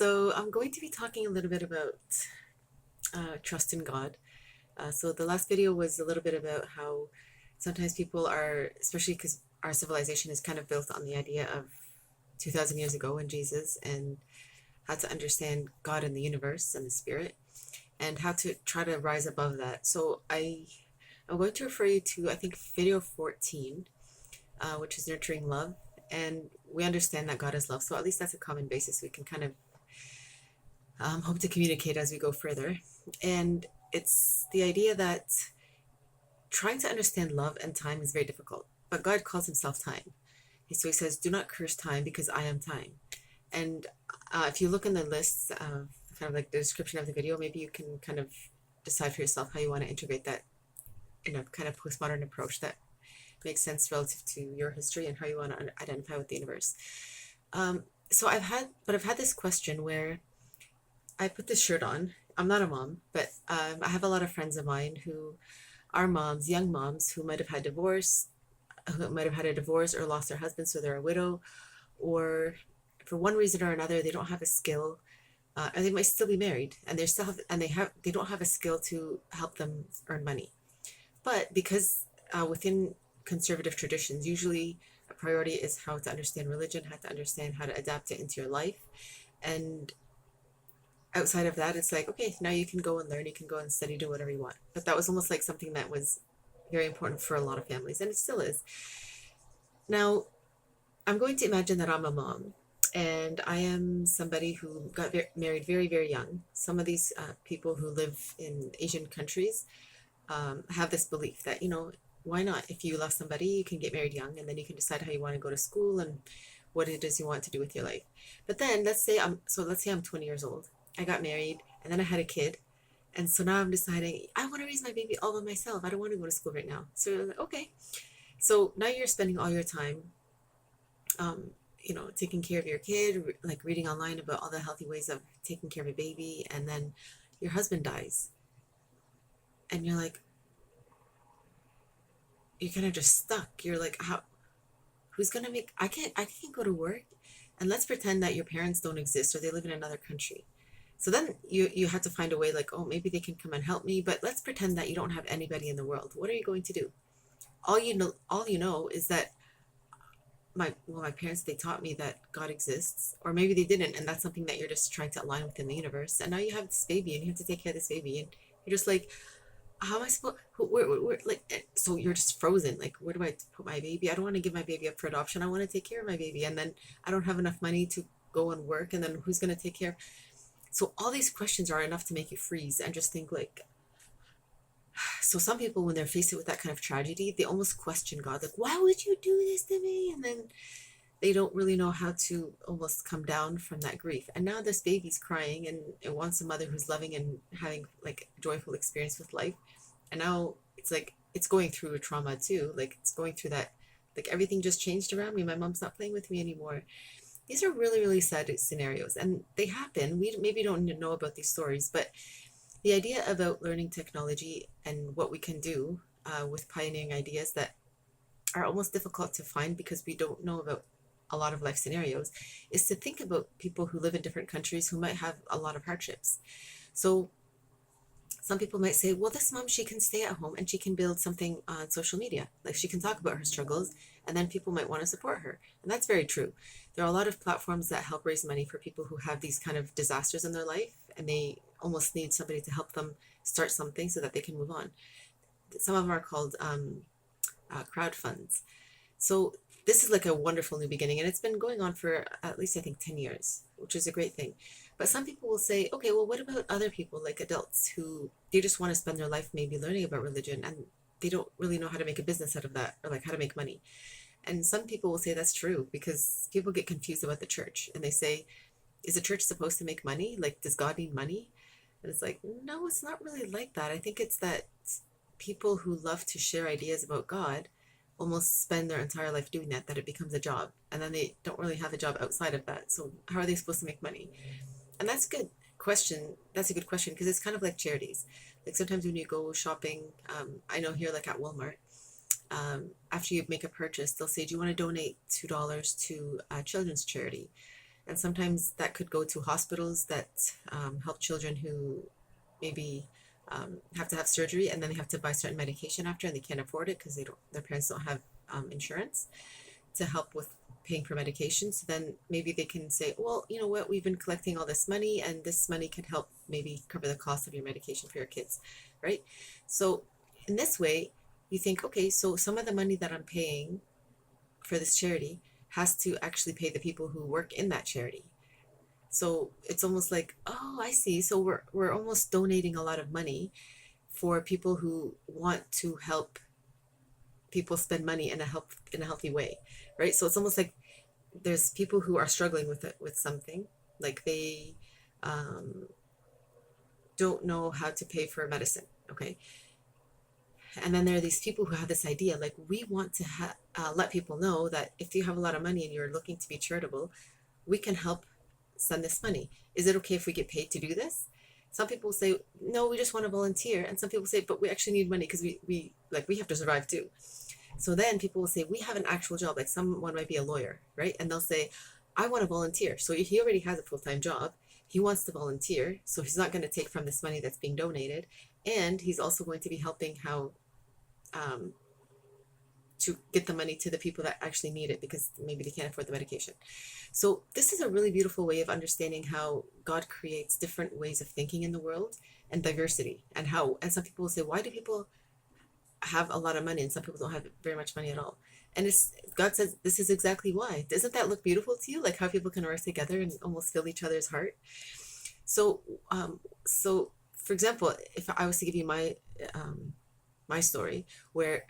So I'm going to be talking a little bit about trust in God. So the last video was a little bit about how sometimes people are, especially because our civilization is kind of built on the idea of 2000 years ago and Jesus, and how to understand God and the universe and the spirit, and how to try to rise above that. I'm going to refer you to, I think, video 14, which is nurturing love. And we understand that God is love, so at least that's a common basis we can kind of hope to communicate as we go further. And it's the idea that trying to understand love and time is very difficult, but God calls himself time. So he says, "Do not curse time because I am time." And if you look in the lists of kind of like the description of the video, maybe you can kind of decide for yourself how you want to integrate that in a kind of postmodern approach that makes sense relative to your history and how you want to identify with the universe. So I've had this question where I put this shirt on. I'm not a mom, but I have a lot of friends of mine who are moms, young moms who might have had divorce, who might have had a divorce or lost their husband, so they're a widow, or for one reason or another, they don't have a skill, and they might still be married, and they don't have a skill to help them earn money. But because within conservative traditions, usually a priority is how to understand religion, how to understand how to adapt it into your life, and outside of that, it's like, okay, now you can go and learn, you can go and study, do whatever you want. But that was almost like something that was very important for a lot of families, and it still is. Now, I'm going to imagine that I'm a mom, and I am somebody who got married very, very young. Some of these people who live in Asian countries have this belief that, why not? If you love somebody, you can get married young, and then you can decide how you want to go to school and what it is you want to do with your life. But then let's say I'm 20 years old. I got married, and then I had a kid. And so now I'm deciding I want to raise my baby all by myself. I don't want to go to school right now. So like, okay. So now you're spending all your time, um, taking care of your kid, like reading online about all the healthy ways of taking care of a baby, and then your husband dies, and you're kind of just stuck. You're like, how? Who's gonna make? I can't go to work, and let's pretend that your parents don't exist or they live in another country. So then you have to find a way, like, oh, maybe they can come and help me, but let's pretend that you don't have anybody in the world. What are you going to do? All you know is that my parents, they taught me that God exists, or maybe they didn't, and that's something that you're just trying to align within the universe. And now you have this baby, and you have to take care of this baby, and you're just like, how am I supposed? So you're just frozen. Like, where do I put my baby? I don't want to give my baby up for adoption. I want to take care of my baby, and then I don't have enough money to go and work, and then who's going to take care? So all these questions are enough to make you freeze and just think like, so some people, when they're faced with that kind of tragedy, they almost question God, like, why would you do this to me? And then they don't really know how to almost come down from that grief. And now this baby's crying, and it wants a mother who's loving and having like joyful experience with life. And now it's like it's going through a trauma too. Like it's going through that, like everything just changed around me. My mom's not playing with me anymore. These are really, really sad scenarios, and they happen. We maybe don't know about these stories, but the idea about learning technology and what we can do with pioneering ideas that are almost difficult to find because we don't know about a lot of life scenarios is to think about people who live in different countries who might have a lot of hardships. So some people might say, well, this mom, she can stay at home and she can build something on social media. Like she can talk about her struggles, and then people might want to support her. And that's very true. There are a lot of platforms that help raise money for people who have these kind of disasters in their life, and they almost need somebody to help them start something so that they can move on. Some of them are called crowdfunds. So this is like a wonderful new beginning, and it's been going on for at least, I think, 10 years, which is a great thing. But some people will say, okay, well, what about other people, like adults, who they just want to spend their life maybe learning about religion, and they don't really know how to make a business out of that, or like how to make money. And some people will say that's true because people get confused about the church, and they say, is the church supposed to make money? Like, does God need money? And it's like, no, it's not really like that. I think it's that people who love to share ideas about God almost spend their entire life doing that, that it becomes a job. And then they don't really have a job outside of that. So how are they supposed to make money? And that's a good question. That's a good question because it's kind of like charities. Like sometimes when you go shopping, I know here, like at Walmart, after you make a purchase, they'll say, do you want to donate $2 to a children's charity? And sometimes that could go to hospitals that help children who maybe have to have surgery, and then they have to buy certain medication after, and they can't afford it because their parents don't have insurance to help with paying for medication. So then maybe they can say, well, you know what, we've been collecting all this money, and this money could help maybe cover the cost of your medication for your kids, right? So in this way, you think, okay, so some of the money that I'm paying for this charity has to actually pay the people who work in that charity. So it's almost like, oh, I see. So we're almost donating a lot of money for people who want to help people spend money in a healthy way, right? So it's almost like there's people who are struggling with it, with something, like they um, don't know how to pay for medicine, okay? And then there are these people who have this idea, like we want to let people know that if you have a lot of money and you're looking to be charitable, we can help send this money. Is it okay if we get paid to do this? Some people say, no, we just want to volunteer. And some people say, but we actually need money because we have to survive too. So then people will say, we have an actual job, like someone might be a lawyer, right? And they'll say, I want to volunteer. So he already has a full-time job. He wants to volunteer. So he's not going to take from this money that's being donated. And he's also going to be helping how um, to get the money to the people that actually need it because maybe they can't afford the medication. So this is a really beautiful way of understanding how God creates different ways of thinking in the world and diversity, and some people will say, why do people have a lot of money and some people don't have very much money at all? And God says this is exactly why. Doesn't that look beautiful to you? Like how people can work together and almost fill each other's heart. So so for example, if I was to give you my story, where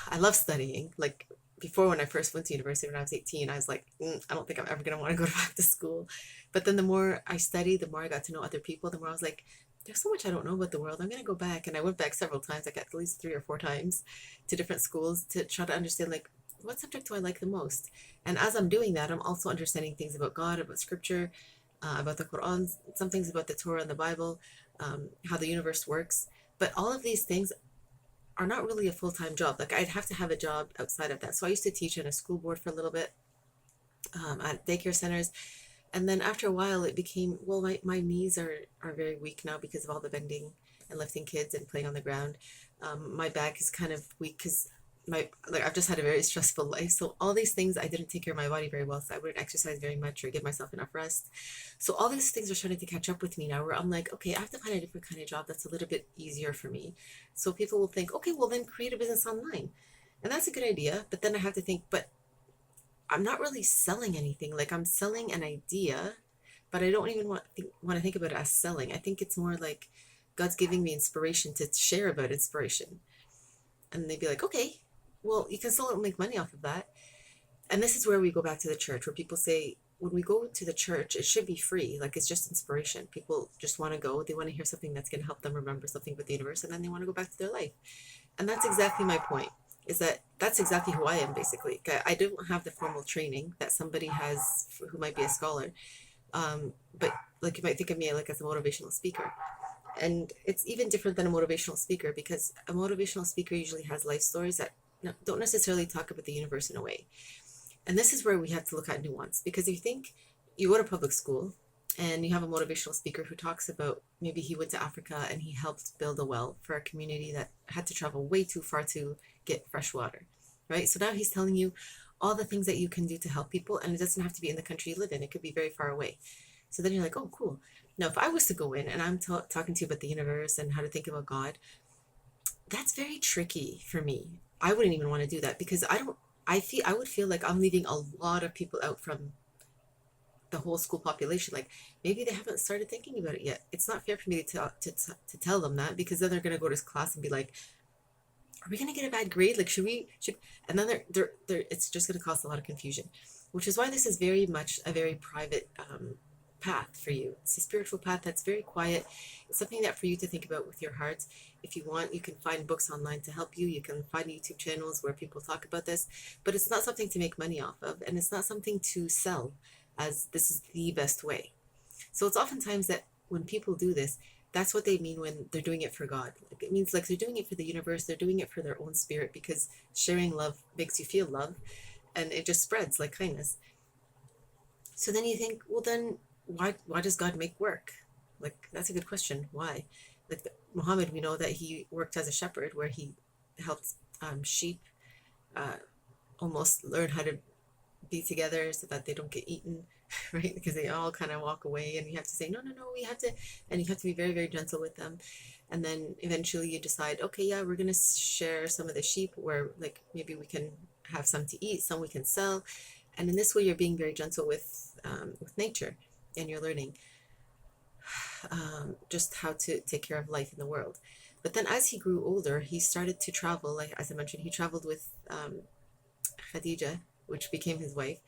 I love studying. Like before, when I first went to university when I was 18, I was like, I don't think I'm ever going to want to go back to school. But then the more I studied, the more I got to know other people, the more I was like, there's so much I don't know about the world. I'm going to go back. And I went back several times, like at least 3 or 4 times to different schools to try to understand, like, what subject do I like the most? And as I'm doing that, I'm also understanding things about God, about scripture, about the Quran, some things about the Torah and the Bible, how the universe works. But all of these things are not really a full-time job. Like I'd have to have a job outside of that. So I used to teach in a school board for a little bit at daycare centers. And then after a while it became, well, my knees are very weak now because of all the bending and lifting kids and playing on the ground. My back is kind of weak because I've just had a very stressful life. So all these things, I didn't take care of my body very well. So I wouldn't exercise very much or give myself enough rest. So all these things are starting to catch up with me now, where I'm like, okay, I have to find a different kind of job that's a little bit easier for me. So people will think, okay, well then create a business online. And that's a good idea. But then I have to think, but I'm not really selling anything. Like I'm selling an idea, but I don't even want to think about it as selling. I think it's more like God's giving me inspiration to share about inspiration. And they'd be like, okay, well, you can still make money off of that. And this is where we go back to the church, where people say, when we go to the church, it should be free. Like it's just inspiration. People just want to go. They want to hear something that's going to help them remember something about the universe, and then they want to go back to their life. And that's exactly my point, is that's exactly who I am, basically. I don't have the formal training that somebody has who might be a scholar. But like you might think of me like as a motivational speaker. And it's even different than a motivational speaker, because a motivational speaker usually has life stories that don't necessarily talk about the universe in a way. And this is where we have to look at nuance, because if you think you go to public school and you have a motivational speaker who talks about maybe he went to Africa and he helped build a well for a community that had to travel way too far to get fresh water, right? So now he's telling you all the things that you can do to help people, and it doesn't have to be in the country you live in. It could be very far away. So then you're like, oh, cool. Now, if I was to go in and I'm talking to you about the universe and how to think about God, that's very tricky for me. I wouldn't even want to do that, because I would feel like I'm leaving a lot of people out from the whole school population. Like maybe they haven't started thinking about it yet. It's not fair for me to tell them that, because then they're going to go to class and be like, are we going to get a bad grade? Like, should, and then it's just going to cause a lot of confusion, which is why this is very much a very private, path for you. It's a spiritual path that's very quiet. It's something that for you to think about with your heart. If you want, you can find books online to help you. You can find YouTube channels where people talk about this, but it's not something to make money off of, and it's not something to sell as this is the best way. So it's oftentimes that when people do this, that's what they mean when they're doing it for God. Like it means like they're doing it for the universe, they're doing it for their own spirit, because sharing love makes you feel love, and it just spreads like kindness. So then you think, well, then why does God make work? Like, that's a good question. Why? Like Muhammad, we know that he worked as a shepherd, where he helped sheep uh, almost learn how to be together so that they don't get eaten, right? Because they all kind of walk away, and you have to say, no, no, no, we have to, and you have to be very, very gentle with them. And then eventually you decide, okay, yeah, we're gonna share some of the sheep, where like maybe we can have some to eat, some we can sell, and in this way you're being very gentle with nature, and you're learning just how to take care of life in the world. But then as he grew older, he started to travel. Like as I mentioned, he traveled with Khadija, which became his wife,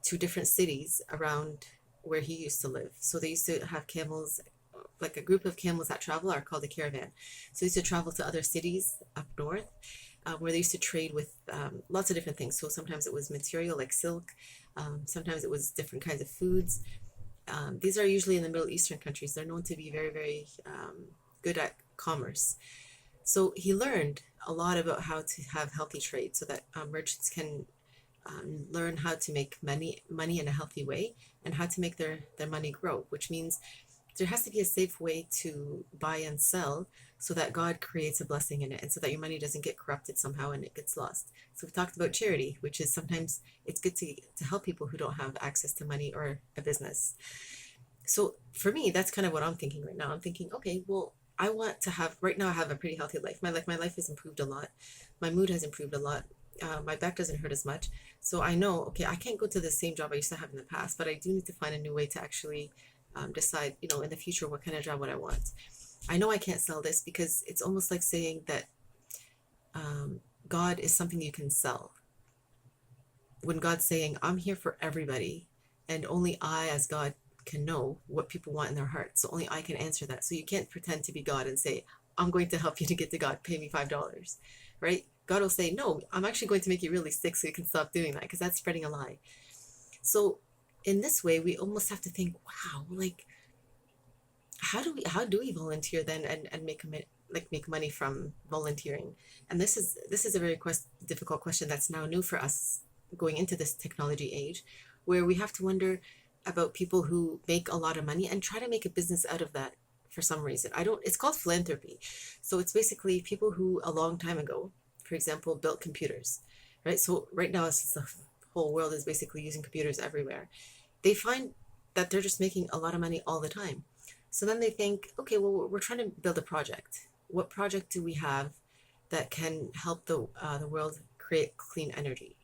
to different cities around where he used to live. So they used to have camels, like a group of camels that travel are called a caravan. So they used to travel to other cities up north, where they used to trade with lots of different things. So sometimes it was material like silk, sometimes it was different kinds of foods. These are usually in the Middle Eastern countries. They're known to be very, very good at commerce. So he learned a lot about how to have healthy trade, so that merchants can learn how to make money in a healthy way, and how to make their money grow, which means there has to be a safe way to buy and sell, so that God creates a blessing in it, and so that your money doesn't get corrupted somehow and it gets lost. So we talked about charity, which is sometimes it's good to help people who don't have access to money or a business. So for me, that's kind of what I'm thinking right now. I'm thinking, okay, well, I want to have right now. I have a pretty healthy life. My life has improved a lot. My mood has improved a lot. My back doesn't hurt as much. So I know, okay, I can't go to the same job I used to have in the past, but I do need to find a new way to actually decide, in the future, what kind of job would I want. I know I can't sell this, because it's almost like saying that God is something you can sell. When God's saying, I'm here for everybody, and only I, as God, can know what people want in their hearts. So only I can answer that. So you can't pretend to be God and say, I'm going to help you to get to God, pay me $5, right? God will say, no, I'm actually going to make you really sick so you can stop doing that, because that's spreading a lie. So in this way, we almost have to think, wow, like, how do we volunteer then, and make money from volunteering? And this is a very difficult question that's now new for us, going into this technology age, where we have to wonder about people who make a lot of money and try to make a business out of that. For some reason, I don't it's called philanthropy. So it's basically people who a long time ago, for example, built computers, right? So right now, since the whole world is basically using computers everywhere, they find that they're just making a lot of money all the time. So then they think, okay, well, we're trying to build a project. What project do we have that can help the world create clean energy?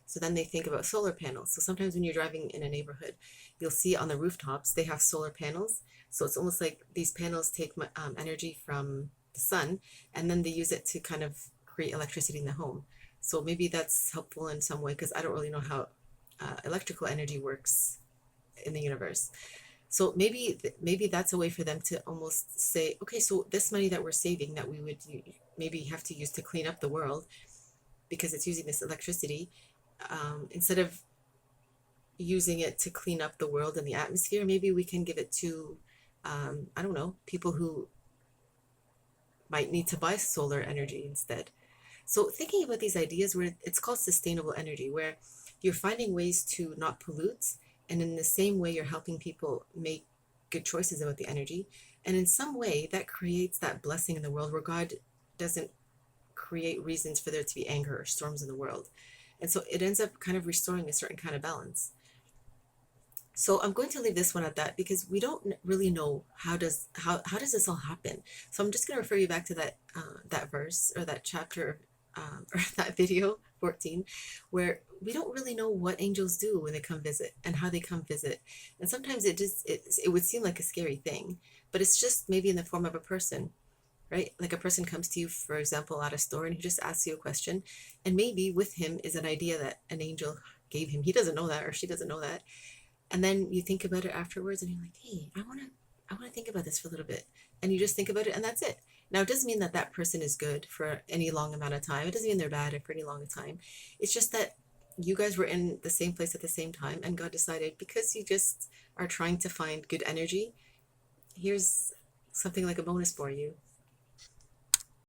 So then they think about solar panels. So sometimes when you're driving in a neighborhood, you'll see on the rooftops they have solar panels. So it's almost like these panels take energy from the sun, and then they use it to kind of create electricity in the home. So maybe that's helpful in some way, because I don't really know how electrical energy works in the universe. So maybe that's a way for them to almost say, okay, so this money that we're saving, that we would maybe have to use to clean up the world, because it's using this electricity, instead of using it to clean up the world and the atmosphere, maybe we can give it to, I don't know, people who might need to buy solar energy instead. So thinking about these ideas, where it's called sustainable energy, where you're finding ways to not pollute, and in the same way you're helping people make good choices about the energy, and in some way that creates that blessing in the world, where God doesn't create reasons for there to be anger or storms in the world. And so it ends up kind of restoring a certain kind of balance. So I'm going to leave this one at that, because we don't really know how does this all happen. So I'm just going to refer you back to that verse, or that chapter, or that video 14, where we don't really know what angels do when they come visit, and how they come visit. And sometimes it would seem like a scary thing, but it's just maybe in the form of a person, right? Like a person comes to you, for example, at a store, and he just asks you a question, and maybe with him is an idea that an angel gave him. He doesn't know that, or she doesn't know that. And then you think about it afterwards, and you're like, hey, I want to think about this for a little bit. And you just think about it, and that's it. Now, it doesn't mean that that person is good for any long amount of time. It doesn't mean they're bad for any long time. It's just that you guys were in the same place at the same time, and God decided, because you just are trying to find good energy, here's something like a bonus for you.